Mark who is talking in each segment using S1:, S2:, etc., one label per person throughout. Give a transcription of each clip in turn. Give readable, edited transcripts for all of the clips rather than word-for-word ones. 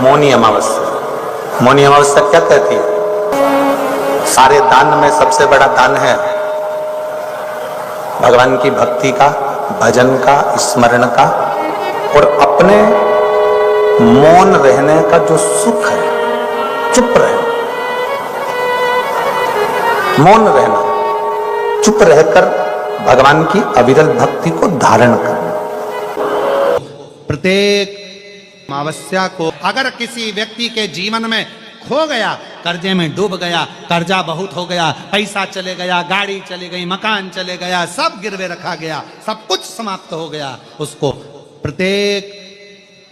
S1: मौनी अमावस्या। मौनी अमावस्या क्या कहती है? सारे दान में सबसे बड़ा दान है भगवान की भक्ति का, भजन का, स्मरण का और अपने मौन रहने का जो सुख है, चुप रहना, मौन रहना, चुप रहकर भगवान की अविरल भक्ति को धारण करना।
S2: प्रत्येक अमावस्या को अगर किसी व्यक्ति के जीवन में खो गया, कर्जे में डूब गया, कर्जा बहुत हो गया, पैसा चले गया, गाड़ी चली गई, मकान चले गया, सब गिरवे रखा गया, सब कुछ समाप्त हो गया, उसको प्रत्येक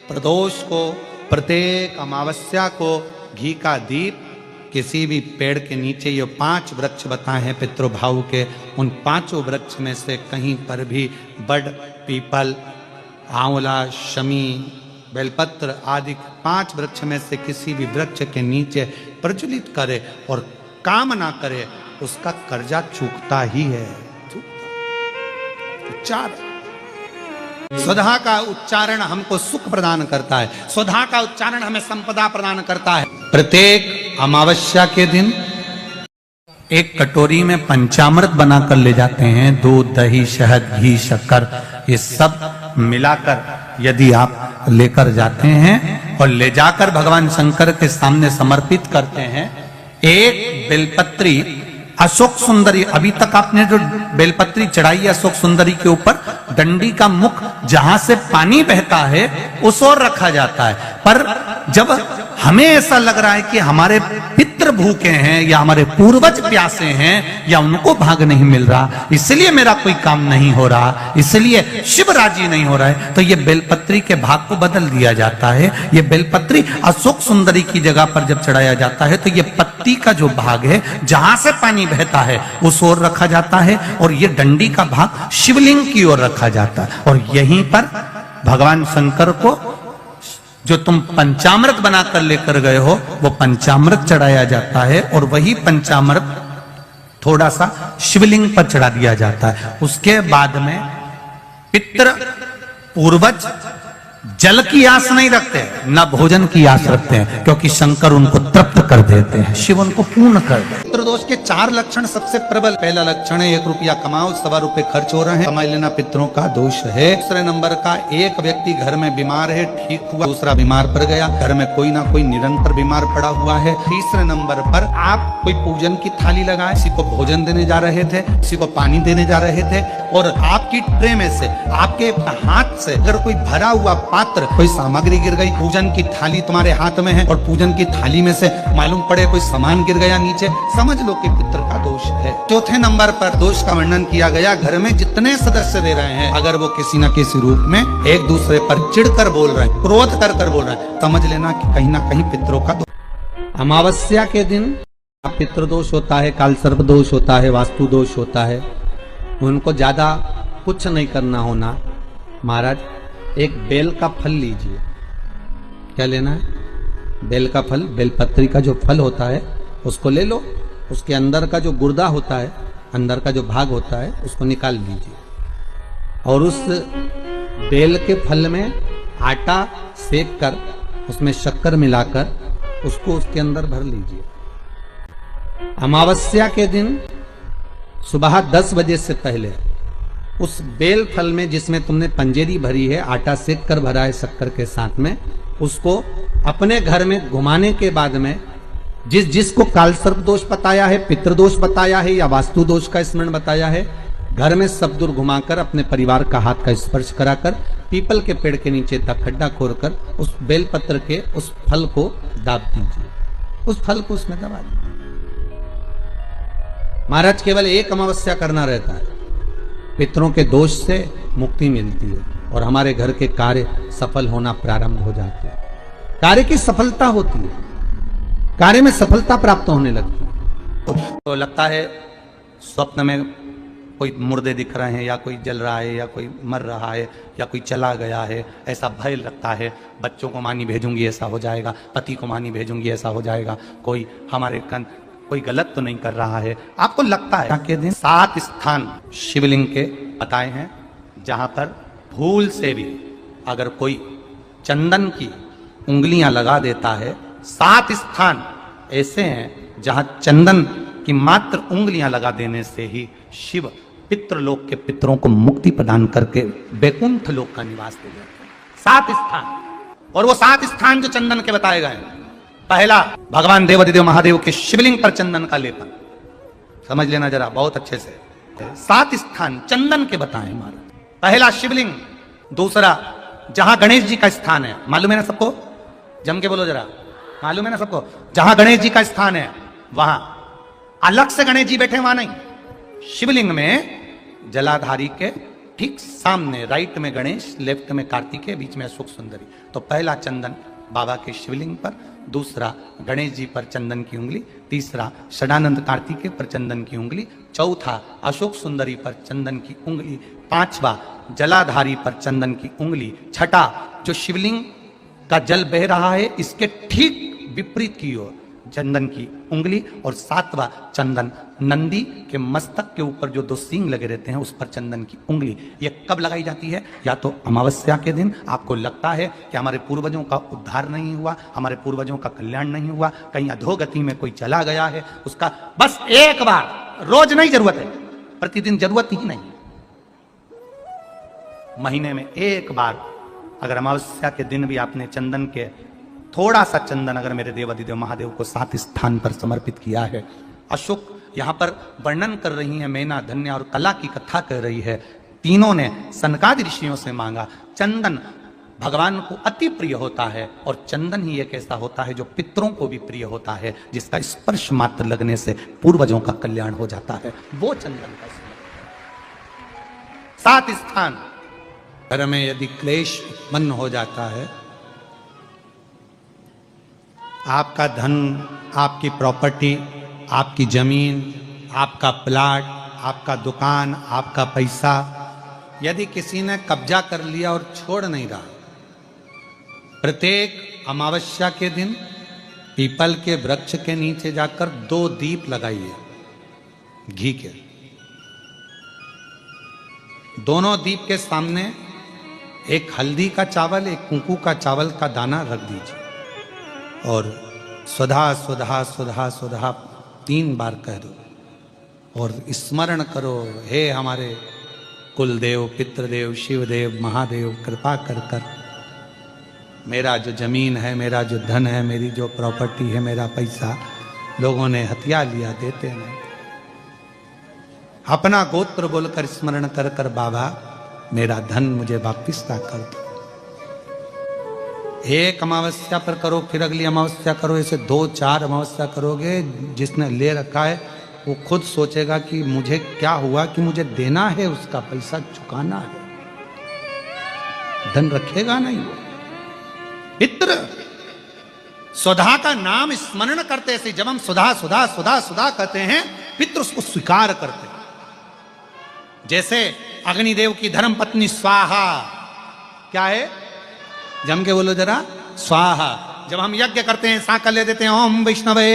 S2: प्रदोष को, प्रत्येक अमावस्या को घी का दीप किसी भी पेड़ के नीचे, ये 5 वृक्ष बताए हैं पितृभाव के, उन 5 वृक्ष में से कहीं पर भी बड़, पीपल, आंवला, शमी, बेलपत्र आदि 5 वृक्ष में से किसी भी वृक्ष के नीचे प्रज्वलित करे और काम ना करे, उसका कर्जा चूकता ही है। उच्चारण, स्वधा का उच्चारण हमको सुख प्रदान करता है, स्वधा का उच्चारण हमें संपदा प्रदान करता है। प्रत्येक अमावस्या के दिन एक कटोरी में पंचामृत बनाकर ले जाते हैं, दूध, दही, शहद, घी, शक्कर, ये सब मिलाकर यदि आप लेकर जाते हैं और ले जाकर भगवान शंकर के सामने समर्पित करते हैं, एक बेलपत्री अशोक सुंदरी, अभी तक आपने जो बेलपत्री चढ़ाई है अशोक सुंदरी के ऊपर, डंडी का मुख जहां से पानी बहता है उस ओर रखा जाता है। पर जब हमें ऐसा लग रहा है कि हमारे पितृ भूखे हैं या हमारे पूर्वज प्यासे हैं या उनको भाग नहीं मिल रहा, इसलिए मेरा कोई काम नहीं हो रहा, इसलिए शिव राजी नहीं हो रहा है, तो ये बेलपत्री के भाग को बदल दिया जाता है। ये बेलपत्री अशोक सुंदरी की जगह पर जब चढ़ाया जाता है तो ये पत्ती का जो भाग है जहां से पानी बहता है उस ओर रखा जाता है और ये डंडी का भाग शिवलिंग की ओर रखा जाता है। और यहीं पर भगवान शंकर को जो तुम पंचामृत बनाकर लेकर गए हो वो पंचामृत चढ़ाया जाता है और वही पंचामृत थोड़ा सा शिवलिंग पर चढ़ा दिया जाता है। उसके बाद में पितृ पूर्वज जल की आस नहीं रखते, न भोजन की आस रखते हैं, क्योंकि शंकर उनको तृप्त कर देते हैं, शिव उनको पूर्ण कर देते हैं। पितृदोष के 4 लक्षण सबसे प्रबल, पहला लक्षण है 1 रुपया कमाओ, 1.25 रुपए खर्च हो रहे हैं, कमा लेना पितरों का दोष है। दूसरे नंबर का, एक व्यक्ति घर में बीमार है, ठीक हुआ, दूसरा बीमार पड़ गया, घर में कोई ना कोई निरंतर बीमार पड़ा हुआ है। तीसरे नंबर पर आप कोई पूजन की थाली लगाए, किसी को भोजन देने जा रहे थे, किसी को पानी देने जा रहे थे और आपकी ट्रे में से, आपके हाथ से अगर कोई भरा हुआ पात्र, कोई सामग्री गिर गई, पूजन की थाली तुम्हारे हाथ में है और पूजन की थाली में से मालूम पड़े कोई सामान गिर गया नीचे, समझ लो कि पितृ का दोष है। चौथे नंबर पर दोष का वर्णन किया गया, घर में जितने सदस्य रह रहे हैं अगर वो किसी न किसी रूप में एक दूसरे पर चिढ़कर बोल रहे हैं, क्रोध कर बोल रहे हैं, समझ लेना कि कहीं ना कहीं पितरों का दोष। अमावस्या के दिन पितृदोष होता है, काल सर्प दोष होता है, वास्तु दोष होता है, उनको ज्यादा कुछ नहीं करना होना। महाराज एक बेल का फल लीजिए, क्या लेना है? बेल का फल, बेलपत्री का जो फल होता है उसको ले लो, उसके अंदर का जो गुर्दा होता है, अंदर का जो भाग होता है उसको निकाल लीजिए और उस बेल के फल में आटा सेक कर उसमें शक्कर मिलाकर उसको उसके अंदर भर लीजिए। अमावस्या के दिन सुबह 10 बजे से पहले उस बेल फल में जिसमें तुमने पंजेरी भरी है, आटा सेक कर भरा है शक्कर के साथ में, उसको अपने घर में घुमाने के बाद में जिसको काल सर्प दोष बताया है, पितृदोष बताया है या वास्तु दोष का स्मरण बताया है, घर में सब दूर घुमाकर अपने परिवार का हाथ का स्पर्श कराकर पीपल के पेड़ के नीचे तक खड्डा खोदकर उस बेलपत्र के उस फल को दाब दीजिए, उस फल को उसमें दबा दीजिए। महाराज केवल एक अमावस्या करना रहता है, पितरों के दोष से मुक्ति मिलती है और हमारे घर के कार्य सफल होना प्रारंभ हो जाते हैं। कार्य की सफलता होती है, कार्य में सफलता प्राप्त होने लगती है। तो लगता है स्वप्न में कोई मुर्दे दिख रहे हैं या कोई जल रहा है या कोई मर रहा है या कोई चला गया है, ऐसा भय लगता है। बच्चों को मानी भेजूंगी ऐसा हो जाएगा, पति को मानी भेजूंगी ऐसा हो जाएगा, कोई हमारे कोई गलत तो नहीं कर रहा है, आपको लगता है। के दिन 7 स्थान शिवलिंग के बताए हैं जहां पर भूल से भी अगर कोई चंदन की उंगलियां लगा देता है। 7 स्थान ऐसे हैं जहां चंदन की मात्र उंगलियां लगा देने से ही शिव पितृलोक के पितरों को मुक्ति प्रदान करके वैकुंठ लोक का निवास दे देते हैं। 7 स्थान, और वो 7 स्थान जो चंदन के बताए गए हैं। पहला, भगवान देवादिदेव महादेव के शिवलिंग पर चंदन का लेपन, समझ लेना जरा बहुत अच्छे से। 7 स्थान चंदन के बताए हमारे। पहला शिवलिंग। दूसरा, जहां गणेश जी का स्थान है, मालूम है ना सबको, जम के बोलो जरा, मालूम है ना सबको, जहां गणेश जी का स्थान है वहां अलग से गणेश जी बैठे, वहां नहीं। शिवलिंग में जलाधारी के ठीक सामने राइट में गणेश, लेफ्ट में कार्तिकेय, बीच में अशोक सुंदरी। तो पहला चंदन बाबा के शिवलिंग पर, दूसरा गणेश जी पर चंदन की उंगली, तीसरा षडानंद कार्तिकेय पर चंदन की उंगली, चौथा अशोक सुंदरी पर चंदन की उंगली, पांचवा जलाधारी पर चंदन की उंगली, छठा जो शिवलिंग का जल बह रहा है इसके ठीक विपरीत की ओर चंदन की उंगली, और 7वां चंदन नंदी के मस्तक के ऊपर जो 2 सींग लगे रहते हैं उस पर चंदन की उंगली। ये कब लगाई जाती है? या तो अमावस्या के दिन आपको लगता है कि हमारे पूर्वजों का उद्धार नहीं हुआ, हमारे पूर्वजों का कल्याण नहीं हुआ, कहीं अधोगति में कोई चला गया है, उसका बस एक बार, रोज नहीं जरूरत है, प्रतिदिन जरूरत ही नहीं, महीने में एक बार अगर अमावस्या के दिन भी आपने चंदन के थोड़ा सा चंदन अगर मेरे देवादिदेव महादेव को 7 स्थान पर समर्पित किया है। अशोक यहां पर वर्णन कर रही है, मैना, धन्य और कला की कथा कह रही है। तीनों ने सनकादि ऋषियों से मांगा। चंदन भगवान को अति प्रिय होता है, और चंदन ही एक ऐसा होता है जो पितरों को भी प्रिय होता है, जिसका स्पर्श मात्र लगने से पूर्वजों का कल्याण हो जाता है। वो चंदन का 7 स्थान। घर में यदि क्लेश उत्पन्न हो जाता है, आपका धन, आपकी प्रॉपर्टी, आपकी जमीन, आपका प्लाट, आपका दुकान, आपका पैसा यदि किसी ने कब्जा कर लिया और छोड़ नहीं रहा, प्रत्येक अमावस्या के दिन पीपल के वृक्ष के नीचे जाकर 2 दीप लगाइए घी के। दोनों दीप के सामने एक हल्दी का चावल, एक कुंकू का चावल का दाना रख दीजिए, और स्वधा स्वधा स्वधा स्वधा 3 बार कह दो, और स्मरण करो, हे हमारे कुलदेव, पितृदेव, शिवदेव, महादेव, कृपा कर कर मेरा जो जमीन है, मेरा जो धन है, मेरी जो प्रॉपर्टी है, मेरा पैसा लोगों ने हथिया लिया, देते नहीं। अपना गोत्र बोलकर स्मरण कर कर बाबा मेरा धन मुझे वापिस ला कर दो। एक अमावस्या पर करो, फिर अगली अमावस्या करो, ऐसे 2-4 अमावस्या करोगे। जिसने ले रखा है वो खुद सोचेगा कि मुझे क्या हुआ कि मुझे देना है, उसका पैसा चुकाना है, धन रखेगा नहीं। पितृ स्वधा का नाम स्मरण करते से, जब हम सुधा सुधा सुधा सुधा कहते हैं, पितृ उसको स्वीकार करते हैं। जैसे अग्निदेव की धर्म पत्नी स्वाहा, क्या है? जम के बोलो जरा, स्वाहा। जब हम यज्ञ करते हैं, सांकल ले देते हैं, ओम वैष्णवे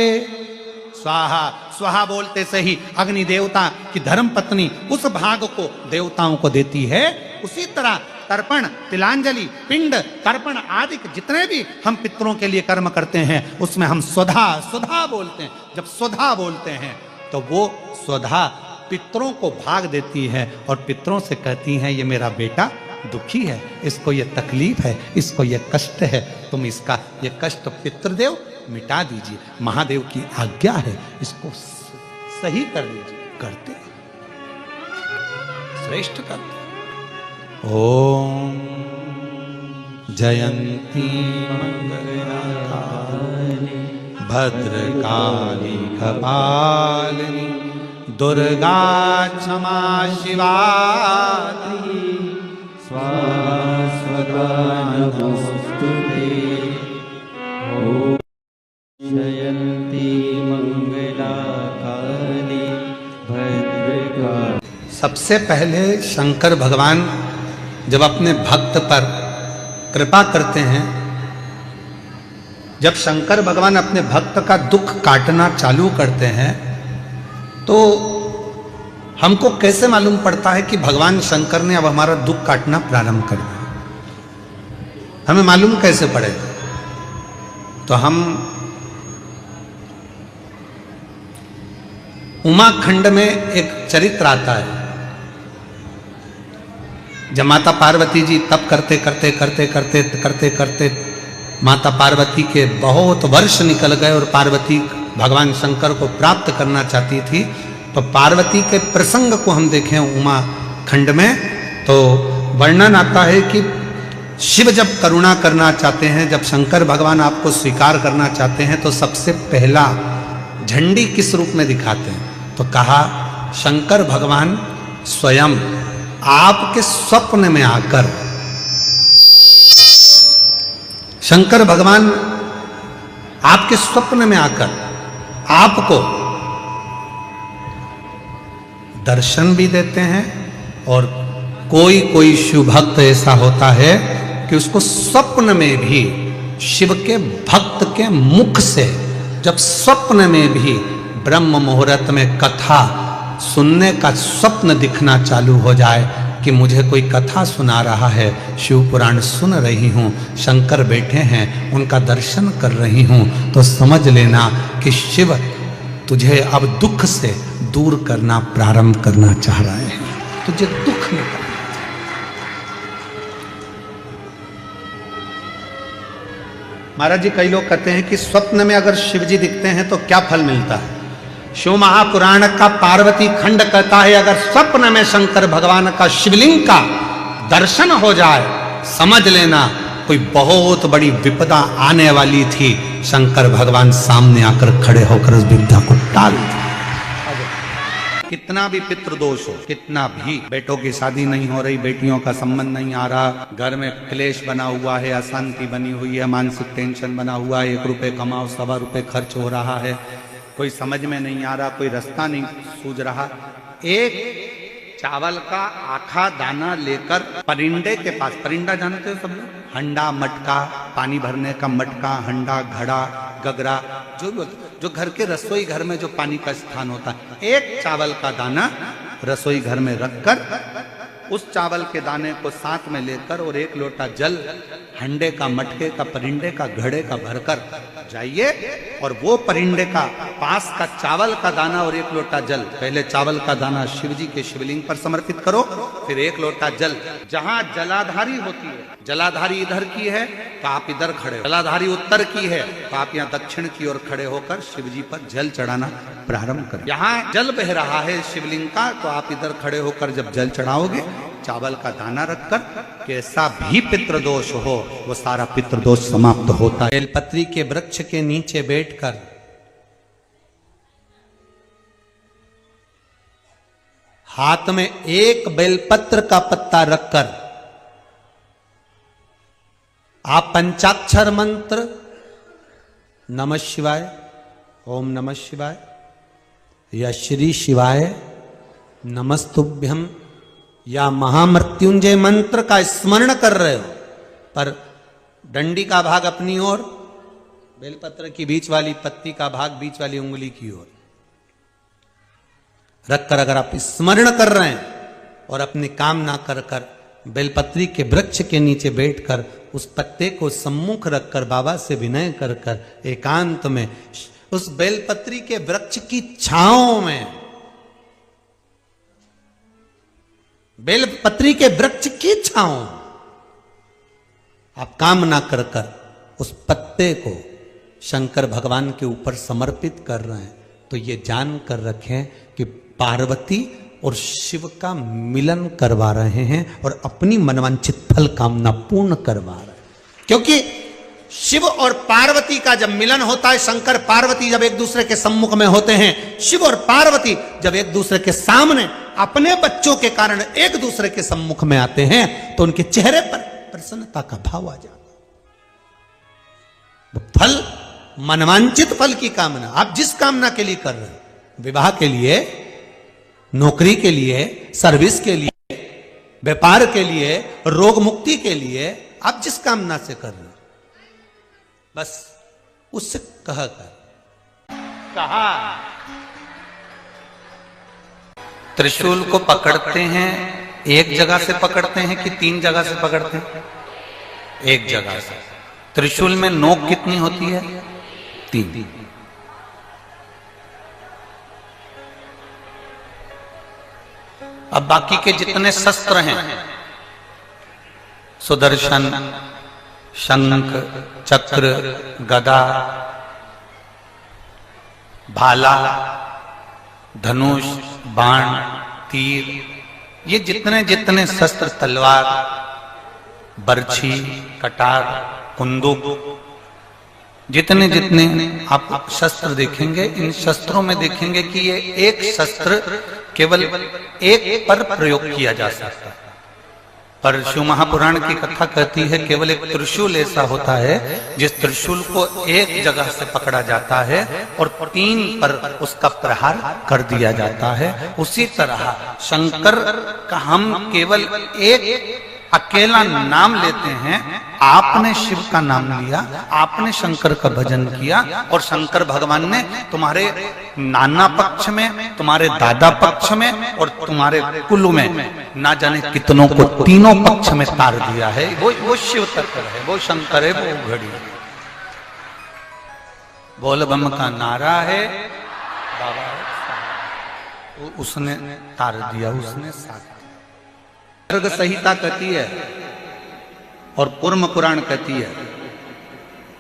S2: स्वाहा। स्वाहा बोलते से ही अग्नि देवता की धर्म पत्नी उस भाग को देवताओं को देती है। उसी तरह तर्पण, तिलांजलि, पिंड, तर्पण आदि जितने भी हम पितरों के लिए कर्म करते हैं, उसमें हम स्वधा स्वधा बोलते हैं। जब स्वधा बोलते हैं तो वो स्वधा पितरों को भाग देती है, और पितरों से कहती हैं, ये मेरा बेटा दुखी है, इसको ये तकलीफ है, इसको ये कष्ट है, तुम इसका ये कष्ट पितृदेव मिटा दीजिए, महादेव की आज्ञा है, इसको सही कर लीजिए। करते श्रेष्ठ करते। ओम जयंती मंगलकारिणी भद्रकाली कपालिनी दुर्गा क्षमा शिवा स्वाहा स्वधा नमोस्तुते। ओम जयंती मंगलकाली भद्रकाली। सबसे पहले शंकर भगवान जब अपने भक्त पर कृपा करते हैं, जब शंकर भगवान अपने भक्त का दुख काटना चालू करते हैं, तो हमको कैसे मालूम पड़ता है कि भगवान शंकर ने अब हमारा दुख काटना प्रारंभ कर दिया? हमें मालूम कैसे पड़ेगा? तो हम उमाखंड में एक चरित्र आता है। जब माता पार्वती जी तप करते करते करते करते करते करते माता पार्वती के बहुत वर्ष निकल गए और पार्वती भगवान शंकर को प्राप्त करना चाहती थी, तो पार्वती के प्रसंग को हम देखें उमाखंड में, तो वर्णन आता है कि शिव जब करुणा करना चाहते हैं, जब शंकर भगवान आपको स्वीकार करना चाहते हैं, तो सबसे पहला झंडी किस रूप में दिखाते हैं? तो कहा शंकर भगवान स्वयं आपके स्वप्न में आकर, शंकर भगवान आपके स्वप्न में आकर आपको दर्शन भी देते हैं, और कोई कोई शिव भक्त ऐसा होता है कि उसको स्वप्न में भी शिव के भक्त के मुख से, जब स्वप्न में भी ब्रह्म मुहूर्त में कथा सुनने का स्वप्न दिखना चालू हो जाए कि मुझे कोई कथा सुना रहा है, शिव पुराण सुन रही हूँ, शंकर बैठे हैं, उनका दर्शन कर रही हूँ, तो समझ लेना कि शिव तुझे अब दुख से दूर करना प्रारंभ करना चाह रहे हैं, तुझे दुख में करना। महाराज जी, कई लोग कहते हैं कि स्वप्न में अगर शिव जी दिखते हैं तो क्या फल मिलता है? शिव महापुराण का पार्वती खंड कहता है, अगर स्वप्न में शंकर भगवान का शिवलिंग का दर्शन हो जाए, समझ लेना कोई बहुत बड़ी विपदा आने वाली थी, शंकर भगवान सामने आकर खड़े होकर उस विपदा को टाल दिया। कितना भी पितृदोष हो, कितना भी, बेटों की शादी नहीं हो रही, बेटियों का संबंध नहीं आ रहा, घर में क्लेश बना हुआ है, अशांति बनी हुई है, मानसिक टेंशन बना हुआ है, 1 रुपए कमाओ 1.25 रुपए खर्च हो रहा है, कोई समझ में नहीं आ रहा, कोई रास्ता नहीं सूझ रहा, एक चावल का आखा दाना लेकर परिंदे के पास, परिंदा जानते हो सब लोग, हंडा मटका, पानी भरने का मटका, हंडा घड़ा गगरा, जो घर के रसोई घर में जो पानी का स्थान होता है, एक चावल का दाना रसोई घर में रखकर उस चावल के दाने को साथ में लेकर और 1 लोटा जल हंडे का, मटके का, परिंदे का, घड़े का भरकर जाइए, और वो परिंदे का पास का चावल का दाना और 1 लोटा जल, पहले चावल का दाना शिव जी के शिवलिंग पर समर्पित करो, फिर 1 लोटा जल, जहां जलाधारी होती है, जलाधारी इधर की है तो आप इधर खड़े हो, जलाधारी उत्तर की है तो आप यहाँ दक्षिण की ओर खड़े होकर शिव जी पर जल चढ़ाना प्रारंभ करें। यहाँ जल बह रहा है शिवलिंग का, तो आप इधर खड़े होकर जब जल चढ़ाओगे, चावल का दाना रखकर, कैसा भी पितृदोष हो वो सारा पितृदोष समाप्त होता है। बेलपत्री के वृक्ष के नीचे बैठकर हाथ में एक बेलपत्र का पत्ता रखकर आप पंचाक्षर मंत्र नमः शिवाय, ओम नमः शिवाय या श्री शिवाय नमस्तुभ्यम या महामृत्युंजय मंत्र का स्मरण कर रहे हो, पर डंडी का भाग अपनी ओर, बेलपत्र की बीच वाली पत्ती का भाग बीच वाली उंगली की ओर रखकर अगर आप स्मरण कर रहे हैं और अपनी कामना कर कर बेलपत्री के वृक्ष के नीचे बैठकर उस पत्ते को सम्मुख रखकर बाबा से विनय कर कर एकांत में उस बेलपत्री के वृक्ष की छांव में, बेलपत्री के वृक्ष की छांव आप कामना कर कर उस पत्ते को शंकर भगवान के ऊपर समर्पित कर रहे हैं, तो ये जान कर रखें कि पार्वती और शिव का मिलन करवा रहे हैं और अपनी मनवांछित फल कामना पूर्ण करवा रहे हैं। क्योंकि शिव और पार्वती का जब मिलन होता है, शंकर पार्वती जब एक दूसरे के सम्मुख में होते हैं, शिव और पार्वती जब एक दूसरे के सामने अपने बच्चों के कारण एक दूसरे के सम्मुख में आते हैं, तो उनके चेहरे पर प्रसन्नता का भाव आ जाता है। फल, मनवांचित फल की कामना आप जिस कामना के लिए कर रहे हैं, विवाह के लिए, नौकरी के लिए, सर्विस के लिए, व्यापार के लिए, रोग मुक्ति के लिए, आप जिस कामना से कर रहे हैं, बस उससे कहा त्रिशूल को पकड़ते हैं, एक जगह से पकड़ते हैं कि 3 जगह से पकड़ते हैं? एक जगह से। त्रिशूल में नोक कितनी होती है? 3। अब बाकी के जितने शस्त्र हैं, सुदर्शन, शंख, चक्र, गदा, भाला, धनुष, बाण, तीर, ये जितने जितने शस्त्र, तलवार, बर्छी, कटार, कुंदूक, जितने जितने आप शस्त्र देखेंगे, इन शस्त्रों में देखेंगे कि ये एक शस्त्र केवल एक पर प्रयोग किया जा सकता है। पर शिव महापुराण की कथा कहती है केवल एक त्रिशूल ऐसा होता है जिस त्रिशूल को एक जगह से पकड़ा जाता है और 3 पर उसका प्रहार कर दिया जाता है। उसी तरह शंकर का हम केवल एक अकेला नाम लेते हैं। आपने शिव का नाम लिया, आपने शंकर का भजन किया और शंकर भगवान ने तुम्हारे नाना पक्ष में, तुम्हारे दादा पक्ष में और तुम्हारे कुल में ना जाने कितनों को तीनों पक्ष में तार दिया है। वो शिव तत्व है, वो शंकर है, वो घड़ी है। बोल बम का नारा है, बाबा है, उसने तार दिया, उसने साथ। गर्ग संहिता कहती है और कूर्म पुराण कहती है,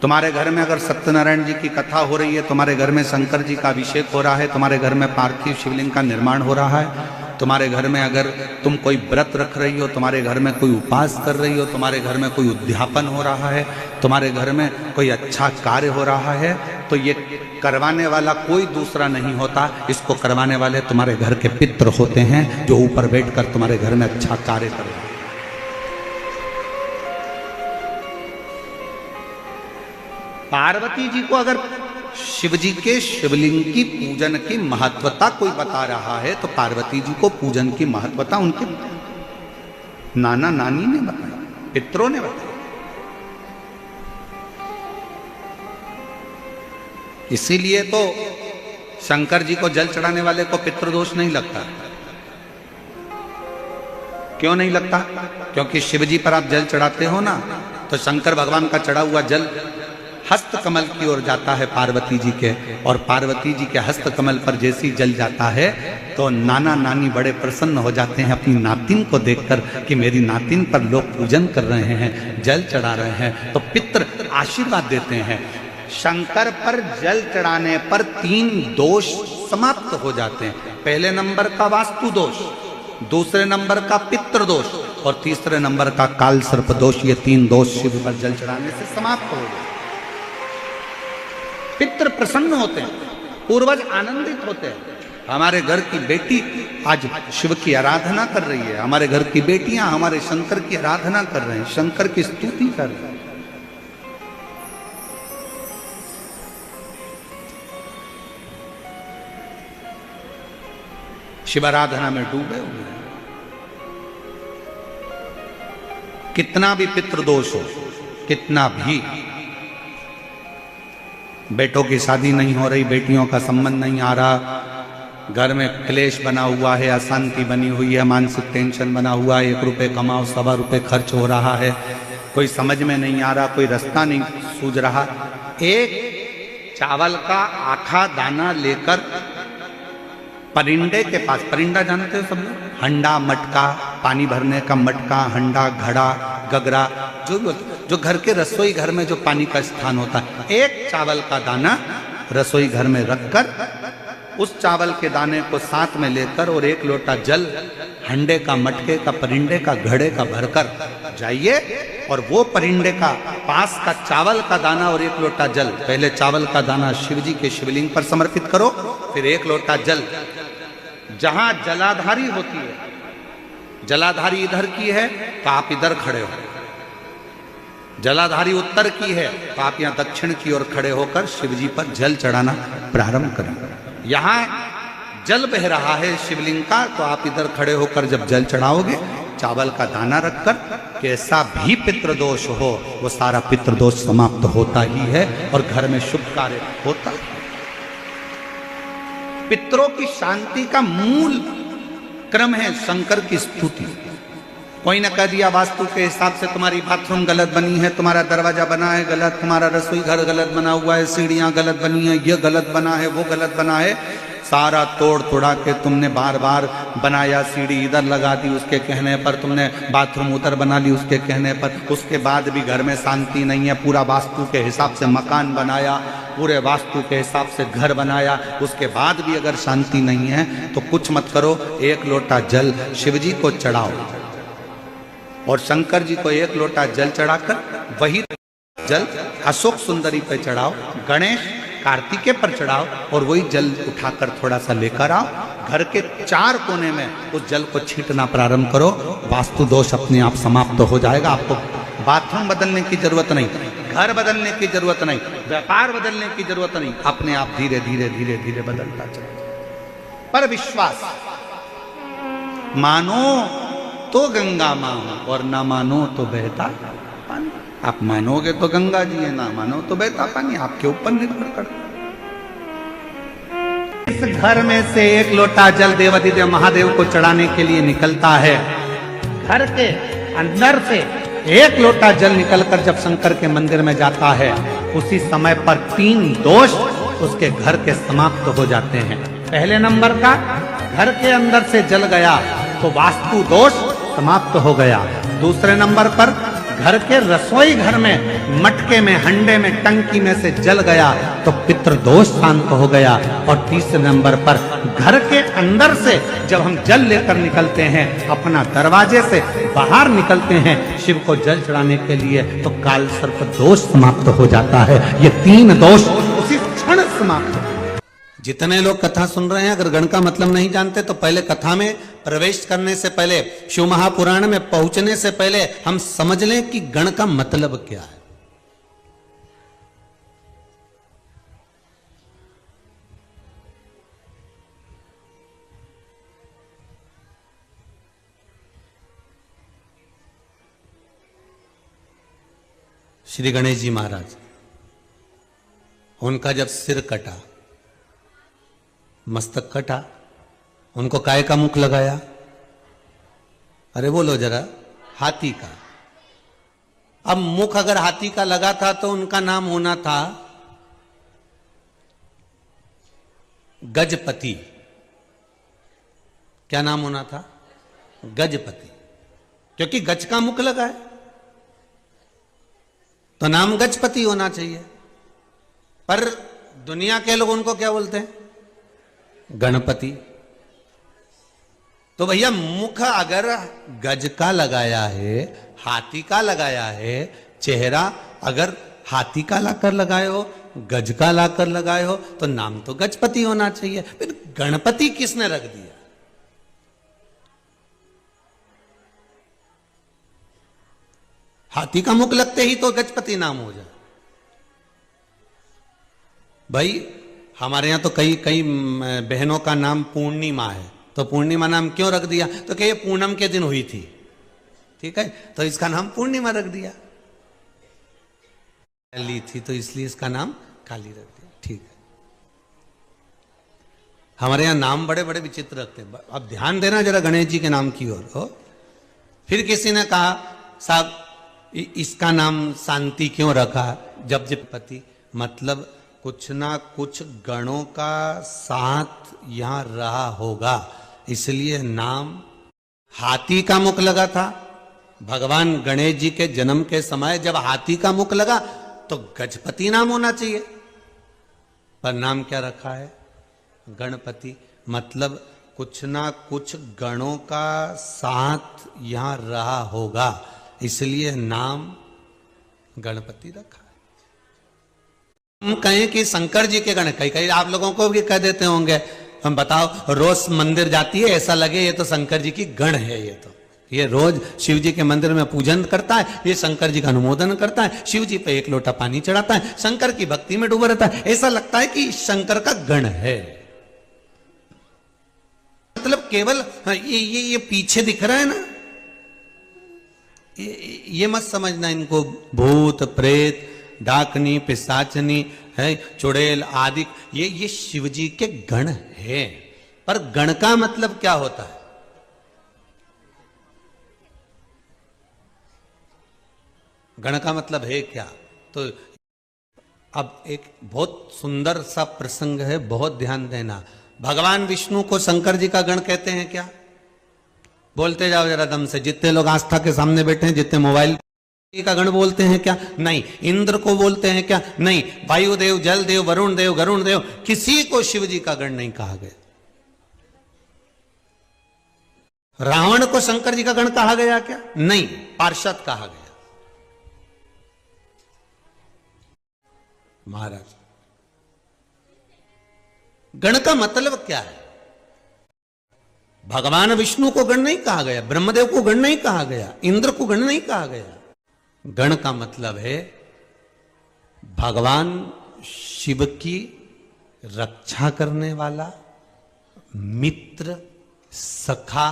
S2: तुम्हारे घर में अगर सत्यनारायण जी की कथा हो रही है, तुम्हारे घर में शंकर जी का अभिषेक हो रहा है, तुम्हारे घर में पार्थिव शिवलिंग का निर्माण हो रहा है, तुम्हारे घर में अगर तुम कोई व्रत रख रही हो, तुम्हारे घर में कोई उपास कर रही हो, तुम्हारे घर में कोई उद्यापन हो रहा है, तुम्हारे घर में कोई अच्छा कार्य हो रहा है, तो ये करवाने वाला कोई दूसरा नहीं होता। इसको करवाने वाले तुम्हारे घर के पितृ होते हैं जो ऊपर बैठकर तुम्हारे घर में अच्छा कार्य कर रहे हैं। पार्वती जी को अगर शिव जी के शिवलिंग की पूजन की महत्वता कोई बता रहा है तो पार्वती जी को पूजन की महत्वता उनके नाना नानी ने बताई, पितरों ने बताई। इसीलिए तो शंकर जी को जल चढ़ाने वाले को पितृदोष नहीं लगता। क्यों नहीं लगता? क्योंकि शिव जी पर आप जल चढ़ाते हो ना, तो शंकर भगवान का चढ़ा हुआ जल हस्त कमल की ओर जाता है पार्वती जी के, और पार्वती जी के हस्त कमल पर जैसी जल जाता है तो नाना नानी बड़े प्रसन्न हो जाते हैं अपनी नातिन को देखकर कि मेरी नातिन पर लोग पूजन कर रहे हैं, जल चढ़ा रहे हैं, तो पितृ आशीर्वाद देते हैं। शंकर पर जल चढ़ाने पर 3 दोष समाप्त हो जाते हैं। पहले नंबर का वास्तु दोष, दूसरे नंबर का पितृ दोष और तीसरे नंबर का काल सर्प दोष। ये 3 दोष शिव पर जल चढ़ाने से समाप्त हो गए। पितृ प्रसन्न होते हैं, पूर्वज आनंदित होते हैं। हमारे घर की बेटी आज शिव की आराधना कर रही है, हमारे घर की बेटियां हमारे शंकर की आराधना कर रहे हैं, शंकर की स्तुति कर रहे हैं। शिव आराधना में डूबे हुए हैं। कितना भी पितृदोष हो, कितना भी, बेटों की शादी नहीं हो रही, बेटियों का संबंध नहीं आ रहा, घर में क्लेश बना हुआ है, अशांति बनी हुई है, मानसिक टेंशन बना हुआ है, 1 रुपये कमाओ 1.25 रुपये खर्च हो रहा है, कोई समझ में नहीं आ रहा, कोई रास्ता नहीं सूझ रहा, एक चावल का आखा दाना लेकर परिंदे के पास, परिंदा जानते हो सब लोग, हंडा मटका, पानी भरने का मटका, हंडा, घड़ा, गगरा, जो घर के रसोई घर में जो पानी का स्थान होता है, एक चावल का दाना रसोई घर में रखकर उस चावल के दाने को साथ में लेकर और 1 लोटा जल हंडे का, मटके का, परिंदे का, घड़े का भरकर जाइए और वो परिंदे का पास का चावल का दाना और 1 लोटा जल, पहले चावल का दाना शिव जी के शिवलिंग पर समर्पित करो, फिर 1 लोटा जल जहां जलाधारी होती है, जलाधारी इधर की है तो आप इधर खड़े हो, जलाधारी उत्तर की है तो आप यहां दक्षिण की ओर खड़े होकर शिव जी पर जल चढ़ाना प्रारंभ करें। यहां जल बह रहा है शिवलिंग का, तो आप इधर खड़े होकर जब जल चढ़ाओगे, चावल का दाना रखकर, कैसा भी पितृदोष हो वो सारा पितृदोष समाप्त होता ही है और घर में शुभ कार्य होता है। पितरों की शांति का मूल क्रम है शंकर की स्तुति। कोई ने कह दिया वास्तु के हिसाब से तुम्हारी बाथरूम गलत बनी है, तुम्हारा दरवाजा बना है गलत, तुम्हारा रसोई घर गलत बना हुआ है, सीढ़ियां गलत बनी है, ये गलत बना है, वो गलत बना है, सारा तोड़ तोड़ा के तुमने बार बार बनाया, सीढ़ी इधर लगा दी उसके कहने पर, तुमने बाथरूम उधर बना ली उसके कहने पर, उसके बाद भी घर में शांति नहीं है, पूरा वास्तु के हिसाब से मकान बनाया, पूरे वास्तु के हिसाब से घर बनाया, उसके बाद भी अगर शांति नहीं है तो कुछ मत करो, एक लोटा जल शिव जी को चढ़ाओ और शंकर जी को एक लोटा जल चढ़ाकर वही जल अशोक सुंदरी पे चढ़ाओ, गणेश कार्तिकेय पर चढ़ाओ और वही जल उठाकर थोड़ा सा लेकर आओ, घर के 4 कोने में उस जल को छींटना प्रारंभ करो, वास्तु दोष अपने आप समाप्त हो जाएगा। आपको बाथरूम बदलने की जरूरत नहीं, घर बदलने की जरूरत नहीं, व्यापार बदलने की जरूरत नहीं, अपने आप धीरे धीरे धीरे धीरे बदलता चले। पर विश्वास, मानो तो गंगा मां और ना मानो तो बहता पानी। आप मानोगे तो गंगा जी है, ना मानो तो बहता पानी, आपके ऊपर निर्भर करता। इस घर में से एक लोटा जल देवाधिदेव महादेव को चढ़ाने के लिए निकलता है, घर के अंदर से एक लोटा जल निकलकर जब शंकर के मंदिर में जाता है, उसी समय पर 3 दोष उसके घर के समाप्त हो जाते हैं। पहले नंबर का, घर के अंदर से जल गया तो वास्तु दोष समाप्त हो गया। दूसरे नंबर पर, घर के रसोई घर में मटके में, हंडे में, टंकी में से जल गया तो पितृदोष शांत हो गया। और तीसरे नंबर पर, घर के अंदर से जब हम जल लेकर निकलते हैं, अपना दरवाजे से बाहर निकलते हैं शिव को जल चढ़ाने के लिए, तो काल सर्प दोष समाप्त हो जाता है। ये 3 दोष उसी क्षण समाप्त हो। जितने लोग कथा सुन रहे हैं, अगर गण का मतलब नहीं जानते तो पहले कथा में प्रवेश करने से पहले, शिव महापुराण में पहुंचने से पहले हम समझ लें कि गण का मतलब क्या है। श्री गणेश जी महाराज, उनका जब सिर कटा, मस्तक कटा, उनको काय का मुख लगाया? अरे बोलो जरा, हाथी का। अब मुख अगर हाथी का लगा था तो उनका नाम होना था गजपति। क्या नाम होना था? गजपति, क्योंकि गज का मुख लगा है तो नाम गजपति होना चाहिए। पर दुनिया के लोग उनको क्या बोलते हैं? गणपति। तो भैया मुख अगर गज का लगाया है, हाथी का लगाया है, चेहरा अगर हाथी का लाकर लगाए हो, गज का लाकर लगाए हो, तो नाम तो गजपति होना चाहिए। फिर गणपति किसने रख दिया? हाथी का मुख लगते ही तो गजपति नाम हो जाए। भाई हमारे यहां तो कई कई बहनों का नाम पूर्णिमा है, तो पूर्णिमा नाम क्यों रख दिया? तो क्या ये पूनम के दिन हुई थी, ठीक है, तो इसका नाम पूर्णिमा रख दिया। काली थी तो इसलिए इसका नाम काली रख दिया, ठीक है। हमारे यहां नाम बड़े बड़े विचित्र रखते हैं। अब ध्यान देना जरा गणेश जी के नाम की ओर हो। फिर किसी ने कहा साहब इसका नाम शांति क्यों रखा? जब पति, मतलब कुछ ना कुछ गणों का साथ यहां रहा होगा, इसलिए नाम। हाथी का मुख लगा था भगवान गणेश जी के जन्म के समय, जब हाथी का मुख लगा तो गजपति नाम होना चाहिए, पर नाम क्या रखा है? गणपति। मतलब कुछ ना कुछ गणों का साथ यहां रहा होगा, इसलिए नाम गणपति रखा है। हम कहें कि शंकर जी के गण, कई कई आप लोगों को भी कह देते होंगे, हम बताओ रोज मंदिर जाती है, ऐसा लगे ये तो शंकर जी की गण है, ये रोज शिव जी के मंदिर में पूजन करता है, ये शंकर जी का अनुमोदन करता है, शिव जी पे एक लोटा पानी चढ़ाता है, शंकर की भक्ति में डूबा रहता है, ऐसा लगता है कि शंकर का गण है। मतलब केवल ये पीछे दिख रहा है ना, ये मत समझना इनको भूत प्रेत डाकनी पिशाचनी है चुड़ैल आदि, ये शिव जी के गण है। पर गण का मतलब क्या होता है? गण का मतलब है क्या? तो अब एक बहुत सुंदर सा प्रसंग है, बहुत ध्यान देना। भगवान विष्णु को शंकर जी का गण कहते हैं क्या? बोलते जाओ जरा दम से। जितने लोग आस्था के सामने बैठे हैं, जितने मोबाइल का गण बोलते हैं क्या? नहीं। इंद्र को बोलते हैं क्या? नहीं। वायुदेव, जल देव, वरुण देव, गरुण देव, किसी को शिव जी का गण नहीं कहा गया। रावण को शंकर जी का गण कहा गया क्या? नहीं, पार्षद कहा गया। महाराज, गण का मतलब क्या है? भगवान विष्णु को गण नहीं कहा गया, ब्रह्मदेव को गण नहीं कहा गया, इंद्र को गण नहीं कहा गया। गण का मतलब है भगवान शिव की रक्षा करने वाला, मित्र, सखा,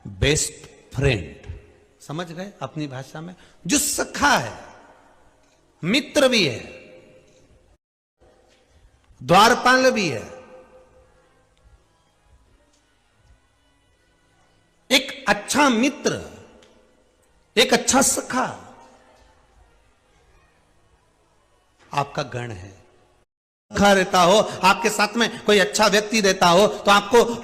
S2: बेस्ट फ्रेंड। समझ गए अपनी भाषा में? जो सखा है, मित्र भी है, द्वारपाल भी है, एक अच्छा मित्र, एक अच्छा सखा आपका गण है। सखा रहता हो, आपके साथ में कोई अच्छा व्यक्ति रहता हो, तो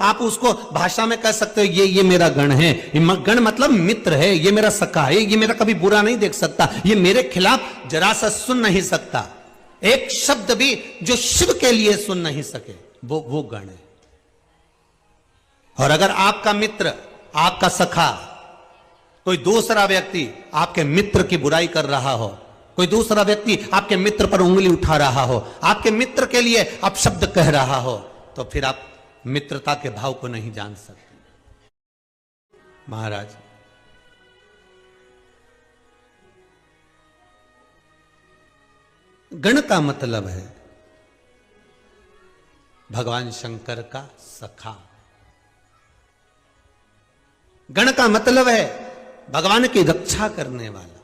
S2: आप उसको भाषा में कह सकते हो ये मेरा गण है। गण मतलब मित्र है, ये मेरा सखा है, ये मेरा कभी बुरा नहीं देख सकता, ये मेरे खिलाफ जरा सा सुन नहीं सकता, एक शब्द भी जो शिव के लिए सुन नहीं सके, वो गण है। और अगर आपका मित्र, आपका सखा, कोई दूसरा व्यक्ति आपके मित्र की बुराई कर रहा हो, कोई दूसरा व्यक्ति आपके मित्र पर उंगली उठा रहा हो, आपके मित्र के लिए अपशब्द कह रहा हो, तो फिर आप मित्रता के भाव को नहीं जान सकते। महाराज, गण का मतलब है भगवान शंकर का सखा। गण का मतलब है भगवान की रक्षा करने वाला।